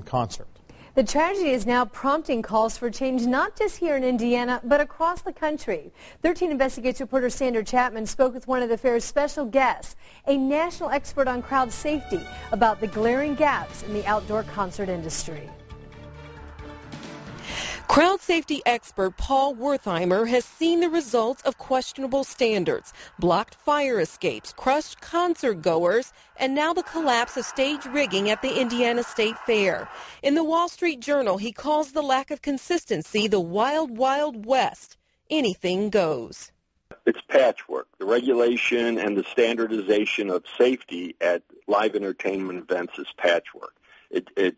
concert. The tragedy is now prompting calls for change not just here in Indiana, but across the country. 13 Investigates reporter Sandra Chapman spoke with one of the fair's special guests, a national expert on crowd safety, about the glaring gaps in the outdoor concert industry. Crowd safety expert Paul Wertheimer has seen the results of questionable standards, blocked fire escapes, crushed concert goers, and now the collapse of stage rigging at the Indiana State Fair. In the Wall Street Journal, he calls the lack of consistency the wild, wild west. Anything goes. It's patchwork. The regulation and the standardization of safety at live entertainment events is patchwork. It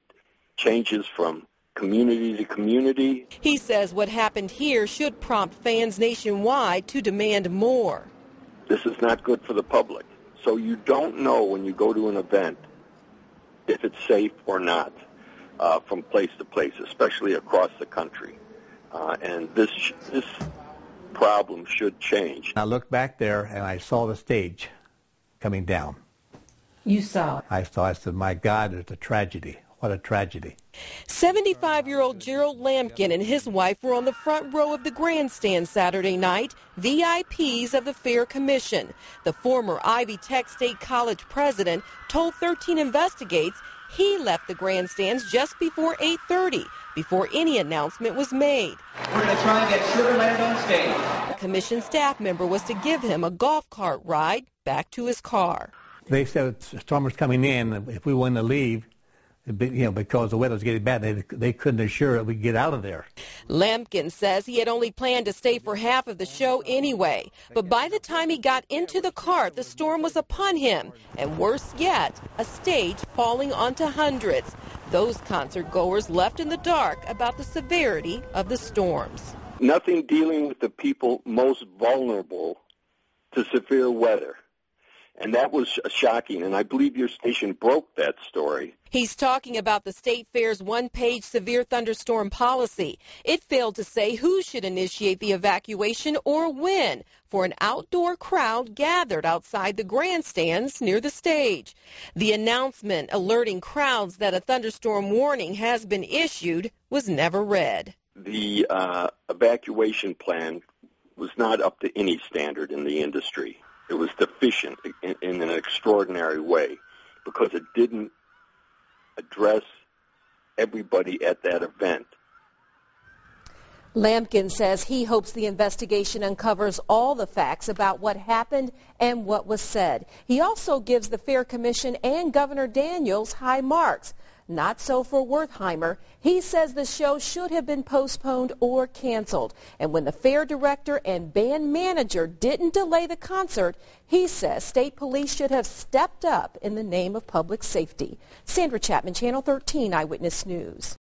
changes from community to community. He says what happened here should prompt fans nationwide to demand more. This is not good for the public. So you don't know when you go to an event if it's safe or not from place to place, especially across the country. And this problem should change. I looked back there and I saw the stage coming down. You saw it? I said, my God, it's a tragedy. What a tragedy. 75-year-old Gerald Lampkin and his wife were on the front row of the grandstand Saturday night, VIPs of the Fair Commission. The former Ivy Tech State College president told 13 Investigates he left the grandstands just before 8:30, before any announcement was made. We're going to try and get Sugar Land on stage. A commission staff member was to give him a golf cart ride back to his car. They said the storm was coming in. If we wanted to leave, because the weather was getting bad, they couldn't assure that we'd get out of there. Lampkin says he had only planned to stay for half of the show anyway. But by the time he got into the cart, the storm was upon him. And worse yet, a stage falling onto hundreds. Those concert goers left in the dark about the severity of the storms. Nothing dealing with the people most vulnerable to severe weather. And that was shocking, and I believe your station broke that story. He's talking about the State Fair's one-page severe thunderstorm policy. It failed to say who should initiate the evacuation or when for an outdoor crowd gathered outside the grandstands near the stage. The announcement alerting crowds that a thunderstorm warning has been issued was never read. The evacuation plan was not up to any standard in the industry. It was deficient in an extraordinary way because it didn't address everybody at that event. Lampkin says he hopes the investigation uncovers all the facts about what happened and what was said. He also gives the Fair Commission and Governor Daniels high marks. Not so for Wertheimer. He says the show should have been postponed or canceled. And when the fair director and band manager didn't delay the concert, he says state police should have stepped up in the name of public safety. Sandra Chapman, Channel 13 Eyewitness News.